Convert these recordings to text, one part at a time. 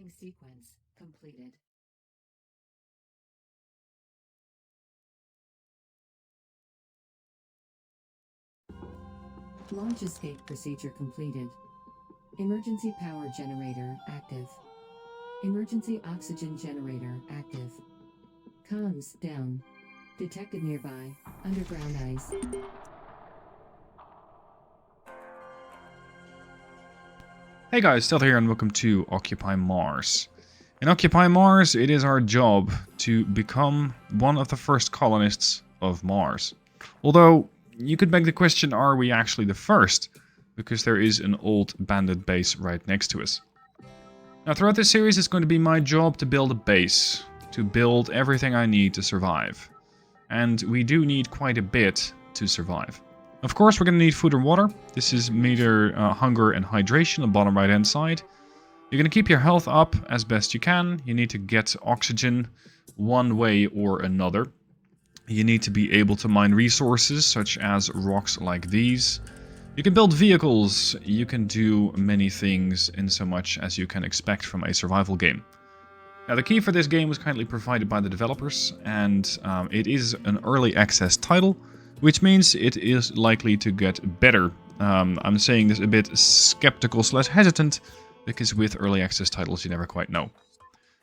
Recording sequence completed. Launch escape procedure completed. Emergency power generator active. Emergency oxygen generator active. Comms down. Detected nearby. Underground ice. Hey guys, Stealth here and welcome to Occupy Mars. In Occupy Mars, it is our job to become one of the first colonists of Mars. Although, you could make the question, are we actually the first? Because there is an old bandit base right next to us. Now throughout this series it's going to be my job to build a base. To build everything I need to survive. And we do need quite a bit to survive. Of course, we're going to need food and water. This is meter hunger and hydration on the bottom right hand side. You're going to keep your health up as best you can. You need to get oxygen one way or another. You need to be able to mine resources such as rocks like these. You can build vehicles. You can do many things in so much as you can expect from a survival game. Now the key for this game was kindly provided by the developers, and it is an early access title, which means it is likely to get better. I'm saying this a bit skeptical / hesitant, because with early access titles you never quite know.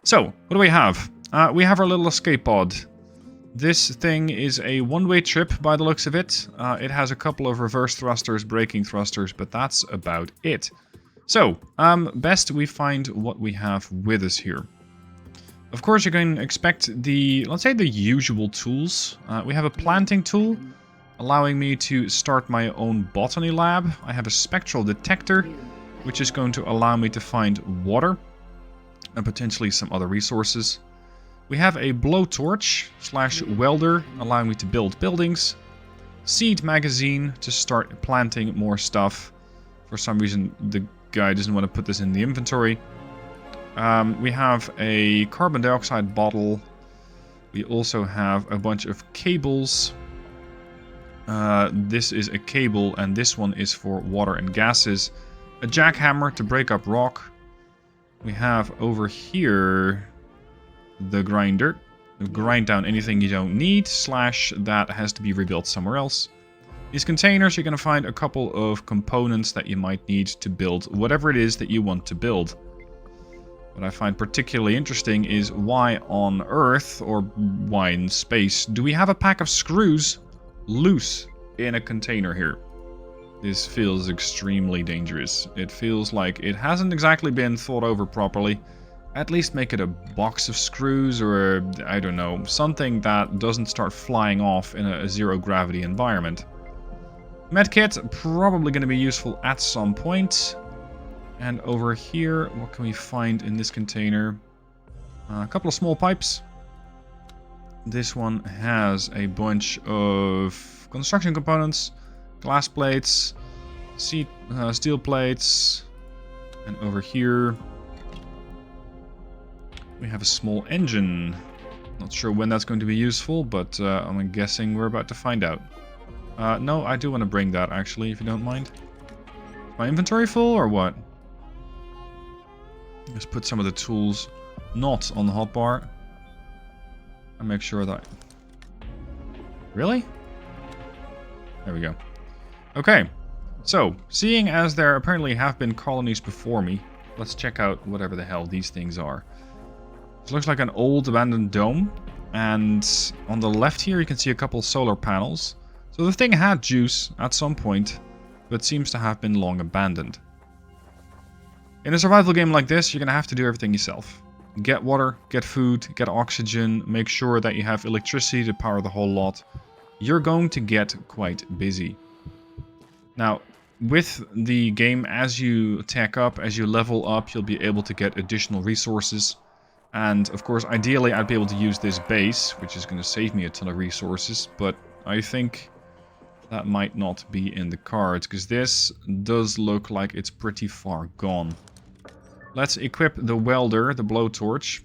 So, what do we have? We have our little escape pod. This thing is a one-way trip by the looks of it. It has a couple of reverse thrusters, braking thrusters, but that's about it. So, best we find what we have with us here. Of course, you're going to expect the, let's say, the usual tools. We have a planting tool, allowing me to start my own botany lab. I have a spectral detector, which is going to allow me to find water and potentially some other resources. We have a blowtorch / welder, allowing me to build buildings. Seed magazine to start planting more stuff. For some reason, the guy doesn't want to put this in the inventory. We have a carbon dioxide bottle. We also have a bunch of cables. This is a cable and this one is for water and gases. A jackhammer to break up rock. We have over here the grinder. Grind down anything you don't need / that has to be rebuilt somewhere else. These containers, you're going to find a couple of components that you might need to build whatever it is that you want to build. What I find particularly interesting is why on Earth, or why in space, do we have a pack of screws loose in a container here? This feels extremely dangerous. It feels like it hasn't exactly been thought over properly. At least make it a box of screws or, I don't know, something that doesn't start flying off in a zero gravity environment. Medkit, probably going to be useful at some point. And over here, what can we find in this container? A couple of small pipes. This one has a bunch of construction components, glass plates, steel plates, and over here we have a small engine. Not sure when that's going to be useful, but I'm guessing we're about to find out. No, I do want to bring that actually, if you don't mind. Is my inventory full or what? Let's put some of the tools not on the hotbar. And make sure that... Really? There we go. Okay. So, seeing as there apparently have been colonies before me, let's check out whatever the hell these things are. This looks like an old abandoned dome. And on the left here you can see a couple solar panels. So the thing had juice at some point, but seems to have been long abandoned. In a survival game like this, you're going to have to do everything yourself. Get water, get food, get oxygen, make sure that you have electricity to power the whole lot. You're going to get quite busy. Now, with the game, as you tech up, as you level up, you'll be able to get additional resources. And, of course, ideally, I'd be able to use this base, which is going to save me a ton of resources. But I think that might not be in the cards, because this does look like it's pretty far gone. Let's equip the welder, the blowtorch,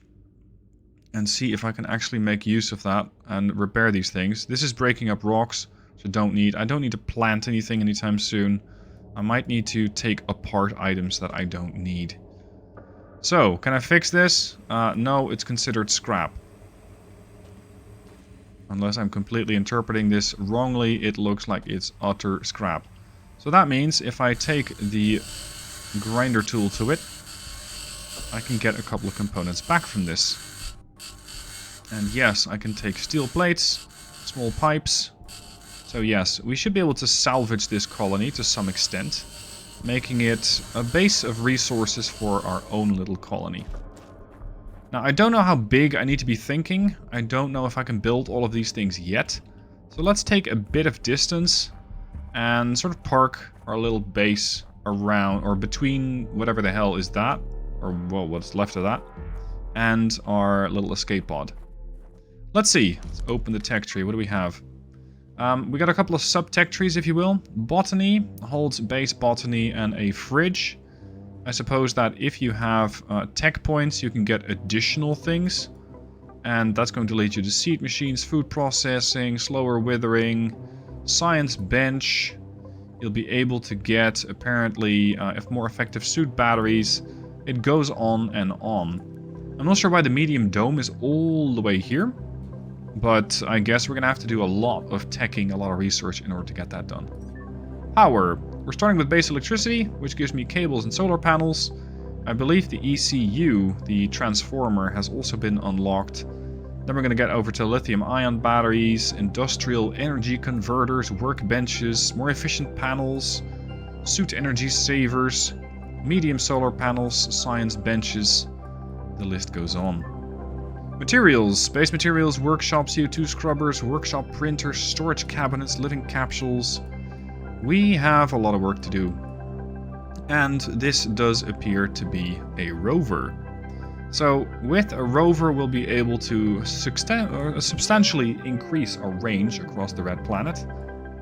and see if I can actually make use of that and repair these things. This is breaking up rocks, so I don't need to plant anything anytime soon. I might need to take apart items that I don't need. So, can I fix this? No, it's considered scrap. Unless I'm completely interpreting this wrongly, it looks like it's utter scrap. So that means if I take the grinder tool to it, I can get a couple of components back from this. And yes, I can take steel plates, small pipes. So yes, we should be able to salvage this colony to some extent, making it a base of resources for our own little colony. Now, I don't know how big I need to be thinking. I don't know if I can build all of these things yet. So let's take a bit of distance and sort of park our little base around, or between whatever the hell is that, or well, what's left of that, and our little escape pod. Let's see. Let's open the tech tree. What do we have? We got a couple of sub-tech trees, if you will. Botany holds base botany and a fridge. I suppose that if you have tech points, you can get additional things. And that's going to lead you to seed machines, food processing, slower withering, science bench. You'll be able to get, apparently, if more effective suit batteries. It goes on and on. I'm not sure why the medium dome is all the way here. But I guess we're going to have to do a lot of teching, a lot of research in order to get that done. Power. We're starting with base electricity, which gives me cables and solar panels. I believe the ECU, the transformer, has also been unlocked. Then we're going to get over to lithium-ion batteries, industrial energy converters, workbenches, more efficient panels, suit energy savers, medium solar panels, science benches. The list goes on. Materials. Space materials, workshop, CO2 scrubbers, workshop printers, storage cabinets, living capsules. We have a lot of work to do. And this does appear to be a rover. So with a rover, we'll be able to substantially increase our range across the red planet,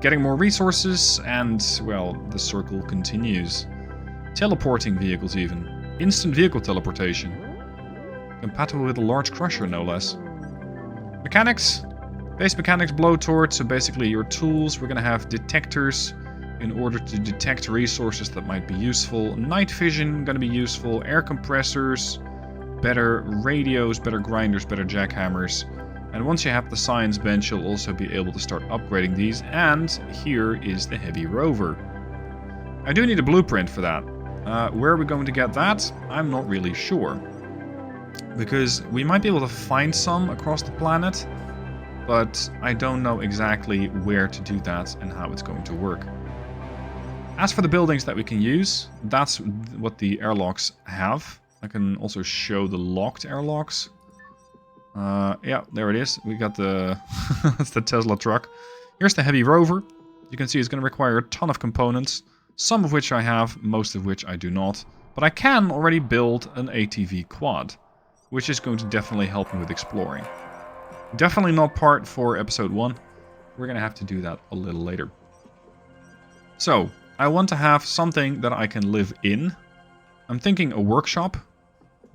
getting more resources, and, well, the circle continues. Teleporting vehicles even. Instant vehicle teleportation. Compatible with a large crusher, no less. Mechanics. Base mechanics blowtorch, so basically your tools. We're going to have detectors in order to detect resources that might be useful. Night vision, going to be useful. Air compressors, better radios, better grinders, better jackhammers. And once you have the science bench, you'll also be able to start upgrading these. And here is the heavy rover. I do need a blueprint for that. Where are we going to get that? I'm not really sure. Because we might be able to find some across the planet, but I don't know exactly where to do that and how it's going to work. As for the buildings that we can use, that's what the airlocks have. I can also show the locked airlocks. Yeah, there it is. We got the that's the Tesla truck. Here's the heavy rover. You can see it's going to require a ton of components, some of which I have, most of which I do not. But I can already build an ATV quad, which is going to definitely help me with exploring. Definitely not part for episode 1. We're going to have to do that a little later. So, I want to have something that I can live in. I'm thinking a workshop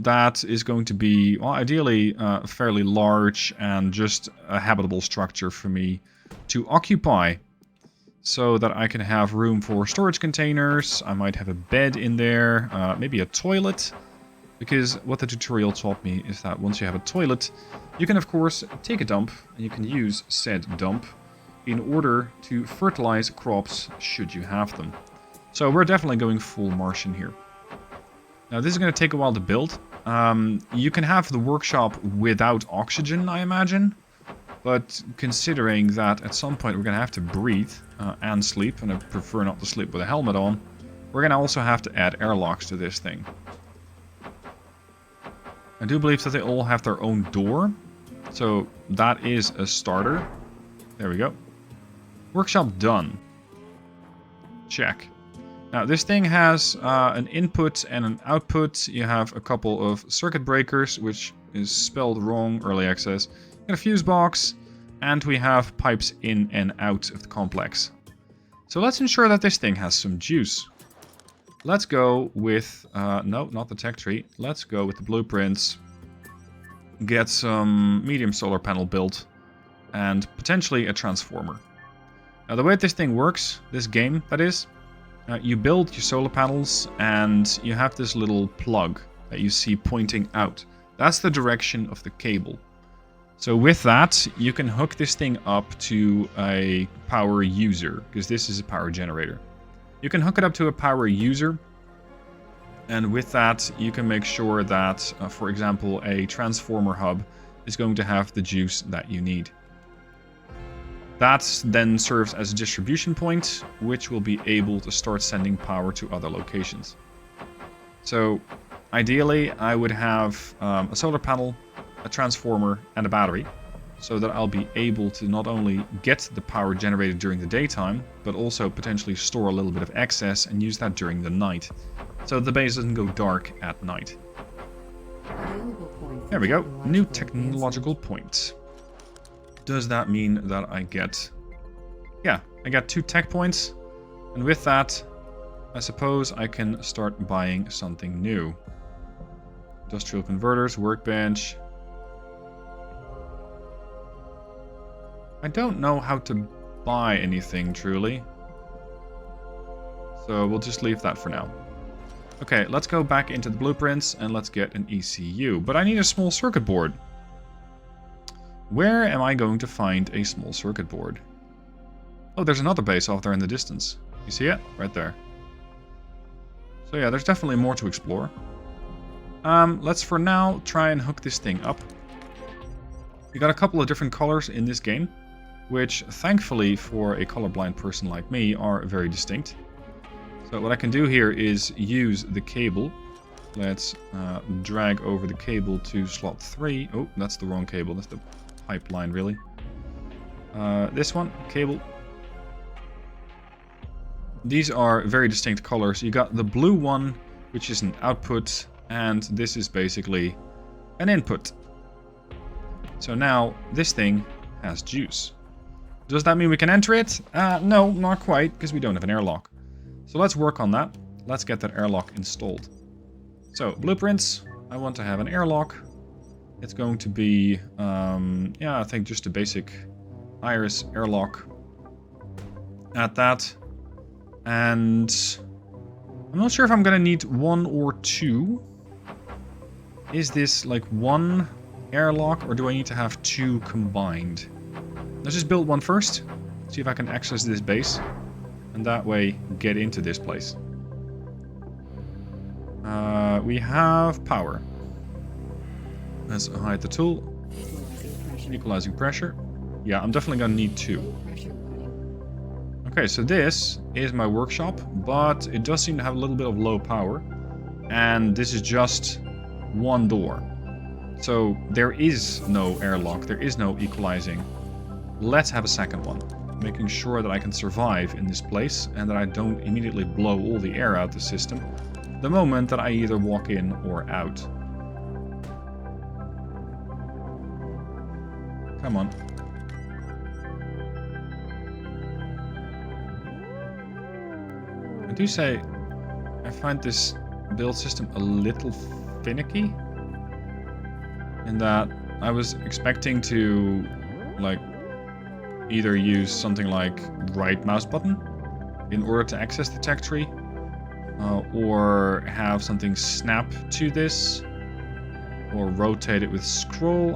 that is going to be, well, ideally fairly large and just a habitable structure for me to occupy, so that I can have room for storage containers. I might have a bed in there, maybe a toilet. Because what the tutorial taught me is that once you have a toilet, you can of course take a dump, and you can use said dump in order to fertilize crops should you have them. So we're definitely going full Martian here. Now this is going to take a while to build. You can have the workshop without oxygen, I imagine. But considering that at some point we're going to have to breathe and sleep, and I prefer not to sleep with a helmet on, we're going to also have to add airlocks to this thing. I do believe that they all have their own door, so that is a starter. There we go. Workshop done. Check. Now this thing has an input and an output. You have a couple of circuit breakers, which is spelled wrong, early access. You got a fuse box, and we have pipes in and out of the complex. So let's ensure that this thing has some juice. Let's go with, no, not the tech tree. Let's go with the blueprints. Get some medium solar panel built. And potentially a transformer. Now the way this thing works, this game that is, you build your solar panels and you have this little plug that you see pointing out. That's the direction of the cable. So with that, you can hook this thing up to a power user, because this is a power generator. You can hook it up to a power user, and with that, you can make sure that, for example, a transformer hub is going to have the juice that you need. That then serves as a distribution point, which will be able to start sending power to other locations. So, ideally, I would have a solar panel, a transformer, and a battery, so that I'll be able to not only get the power generated during the daytime, but also potentially store a little bit of excess and use that during the night, so the base doesn't go dark at night. There we go, new technological point. Does that mean that I get... Yeah, I got 2 tech points, and with that, I suppose I can start buying something new. Industrial converters, workbench. I don't know how to buy anything, truly. So we'll just leave that for now. Okay, let's go back into the blueprints and let's get an ECU. But I need a small circuit board. Where am I going to find a small circuit board? Oh, there's another base off there in the distance. You see it? Right there. So yeah, there's definitely more to explore. Let's for now try and hook this thing up. We got a couple of different colors in this game, which thankfully for a colorblind person like me are very distinct. So what I can do here is use the cable. Let's drag over the cable to slot 3. Oh, that's the wrong cable. That's the pipeline, really. This one, cable. These are very distinct colors. You got the blue one, which is an output, and this is basically an input. So now this thing has juice. Does that mean we can enter it? No, not quite, because we don't have an airlock. So let's work on that. Let's get that airlock installed. So, blueprints. I want to have an airlock. It's going to be, yeah, I think just a basic iris airlock. Add that. And I'm not sure if I'm going to need 1 or 2. Is this like 1 airlock, or do I need to have 2 combined? Let's just build one first. See if I can access this base. And that way, get into this place. We have power. Let's hide the tool. Equalizing pressure. Yeah, I'm definitely gonna need 2. Okay, so this is my workshop, but it does seem to have a little bit of low power. And this is just 1 door. So there is no airlock, there is no equalizing. Let's have a second one. Making sure that I can survive in this place and that I don't immediately blow all the air out the system the moment that I either walk in or out. Come on. I do say I find this build system a little finicky in that I was expecting to like either use something like right mouse button in order to access the tech tree, or have something snap to this, or rotate it with scroll.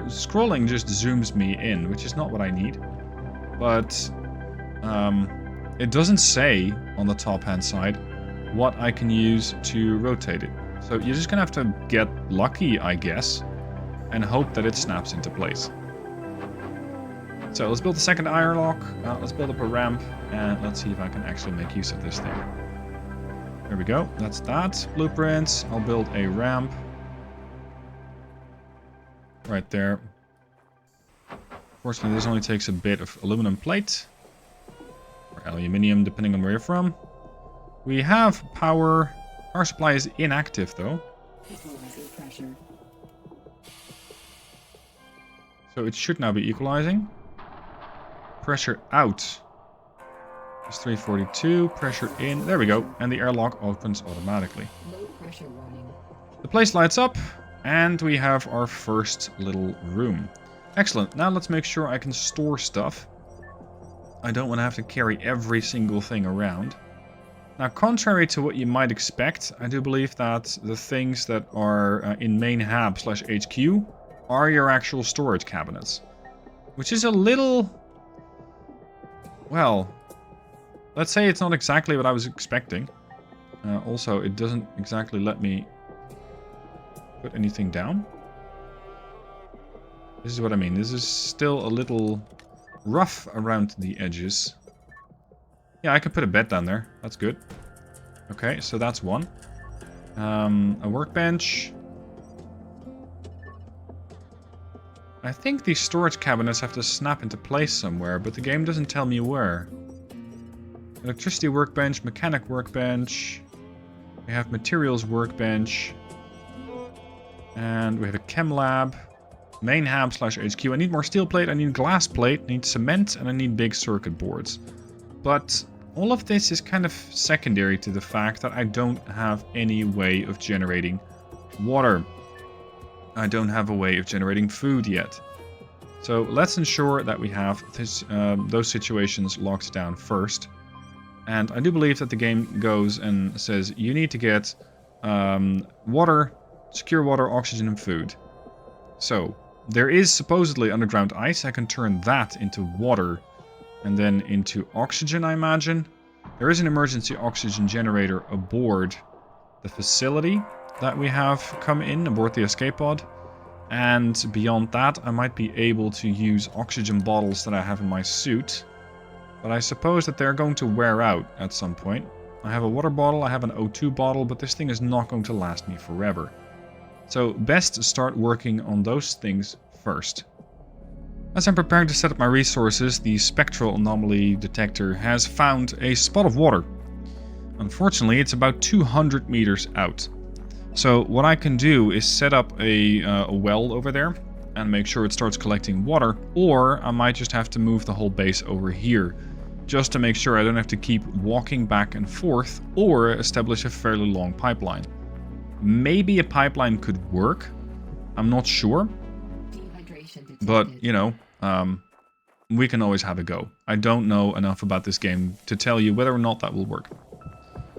Scrolling just zooms me in, which is not what I need. But it doesn't say on the top hand side what I can use to rotate it. So you're just gonna have to get lucky, I guess, and hope that it snaps into place. So let's build a second airlock, let's build up a ramp, and let's see if I can actually make use of this thing. There we go, that's that. Blueprints, I'll build a ramp. Right there. Fortunately, this only takes a bit of aluminum plate. Or aluminium, depending on where you're from. We have power. Power supply is inactive, though. So it should now be equalizing. Pressure out is 342. Pressure in. There we go. And the airlock opens automatically. Low pressure warning. The place lights up. And we have our first little room. Excellent. Now let's make sure I can store stuff. I don't want to have to carry every single thing around. Now, contrary to what you might expect, I do believe that the things that are in main hab/HQ are your actual storage cabinets. Which is a little... well, let's say it's not exactly what I was expecting. Also, it doesn't exactly let me put anything down. This is what I mean. This is still a little rough around the edges. Yeah, I can put a bed down there. That's good. Okay, so that's one. A workbench. I think these storage cabinets have to snap into place somewhere, but the game doesn't tell me where. Electricity workbench, mechanic workbench. We have materials workbench. And we have a chem lab. Main hab/HQ. I need more steel plate, I need glass plate, I need cement, and I need big circuit boards. But all of this is kind of secondary to the fact that I don't have any way of generating water. I don't have a way of generating food yet. So let's ensure that we have this, those situations locked down first. And I do believe that the game goes and says you need to get water, secure water, oxygen, and food. So there is supposedly underground ice. I can turn that into water and then into oxygen, I imagine. There is an emergency oxygen generator aboard the facility that we have come in, aboard the escape pod. And beyond that, I might be able to use oxygen bottles that I have in my suit. But I suppose that they're going to wear out at some point. I have a water bottle, I have an O2 bottle, but this thing is not going to last me forever. So best start working on those things first. As I'm preparing to set up my resources, the spectral anomaly detector has found a spot of water. Unfortunately, it's about 200 meters out. So what I can do is set up a well over there and make sure it starts collecting water, or I might just have to move the whole base over here, just to make sure I don't have to keep walking back and forth, or establish a fairly long pipeline. Maybe a pipeline could work, I'm not sure, but, you know, we can always have a go. I don't know enough about this game to tell you whether or not that will work.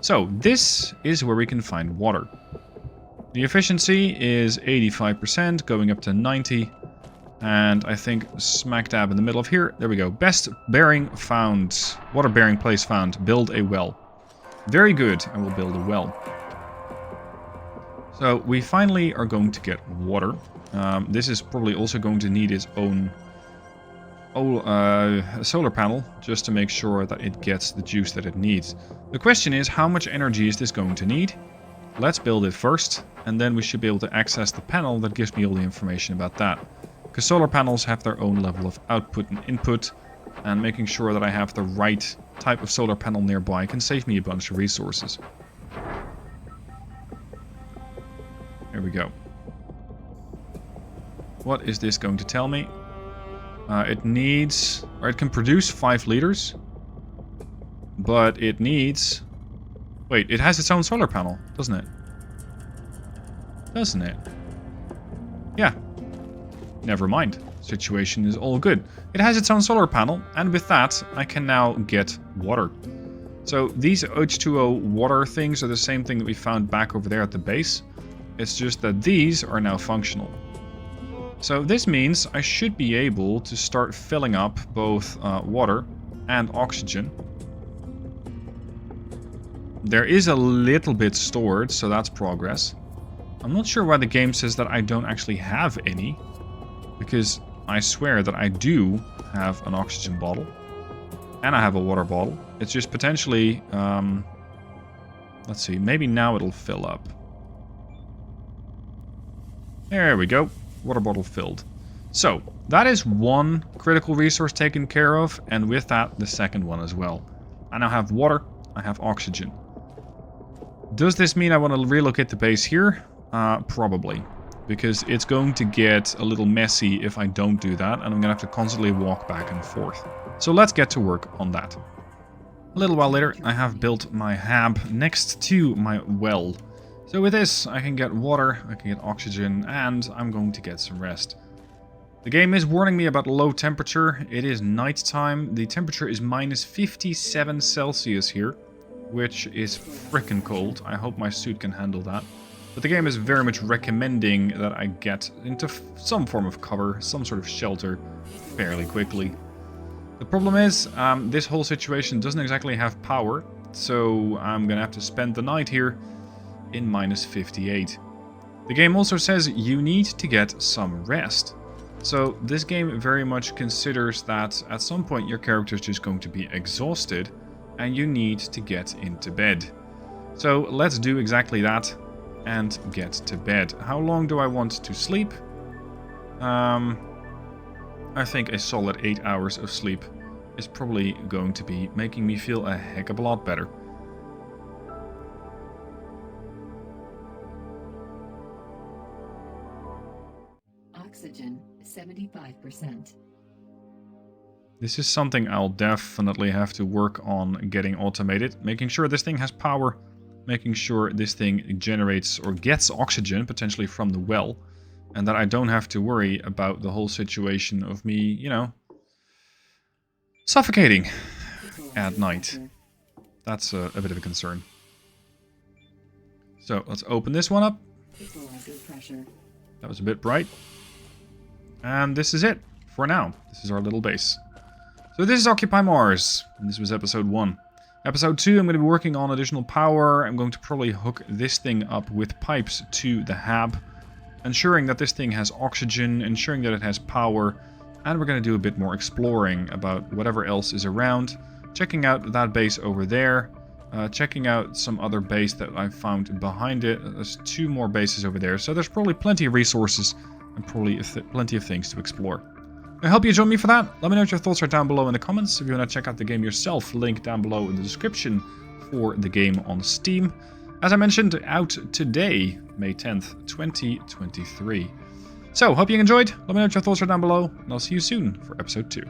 So, this is where we can find water. The efficiency is 85%, going up to 90. And I think smack dab in the middle of here, there we go. Best bearing found, water bearing place found, build a well. Very good, I will build a well. So we finally are going to get water. This is probably also going to need its own solar panel, just to make sure that it gets the juice that it needs. The question is, how much energy is this going to need? Let's build it first, and then we should be able to access the panel that gives me all the information about that. Because solar panels have their own level of output and input, and making sure that I have the right type of solar panel nearby can save me a bunch of resources. There we go. What is this going to tell me? It needs, or it can produce 5 liters, but it needs... Wait, it has its own solar panel, doesn't it? Doesn't it? Yeah. Never mind. Situation is all good. It has its own solar panel, and with that, I can now get water. So these H2O water things are the same thing that we found back over there at the base. It's just that these are now functional. So this means I should be able to start filling up both water and oxygen. There is a little bit stored, so that's progress. I'm not sure why the game says that I don't actually have any, because I swear that I do have an oxygen bottle, and I have a water bottle. It's just potentially, let's see, maybe now it'll fill up. There we go, water bottle filled. So, that is one critical resource taken care of, and with that, the second one as well. I now have water, I have oxygen. Does this mean I want to relocate the base here? Probably. Because it's going to get a little messy if I don't do that, and I'm going to have to constantly walk back and forth. So let's get to work on that. A little while later, I have built my hab next to my well. So with this, I can get water, I can get oxygen, and I'm going to get some rest. The game is warning me about low temperature. It is night time. The temperature is minus 57 Celsius here. which is frickin' cold. I hope my suit can handle that. But the game is very much recommending that I get into some form of cover, some sort of shelter, fairly quickly. The problem is, this whole situation doesn't exactly have power, so I'm gonna have to spend the night here in -58. The game also says you need to get some rest. So this game very much considers that at some point your character is just going to be exhausted and you need to get into bed. So let's do exactly that and get to bed. How long do I want to sleep? I think a solid 8 hours of sleep is probably going to be making me feel a heck of a lot better. Oxygen, 75%. This is something I'll definitely have to work on getting automated, making sure this thing has power, making sure this thing generates or gets oxygen, potentially from the well, and that I don't have to worry about the whole situation of me, you know, suffocating at night. That's a bit of a concern. So let's open this one up. That was a bit bright. And this is it for now. This is our little base. So this is Occupy Mars, and this was episode 1. Episode 2, I'm going to be working on additional power. I'm going to probably hook this thing up with pipes to the hab, ensuring that this thing has oxygen, ensuring that it has power, and we're going to do a bit more exploring about whatever else is around, checking out that base over there, checking out some other base that I found behind it. There's 2 more bases over there, so there's probably plenty of resources and probably plenty of things to explore. I hope you join me for that. Let me know what your thoughts are down below in the comments. If you want to check out the game yourself, link down below in the description for the game on Steam. As I mentioned, out today, May 10th, 2023. So, hope you enjoyed. Let me know what your thoughts are down below, and I'll see you soon for episode 2.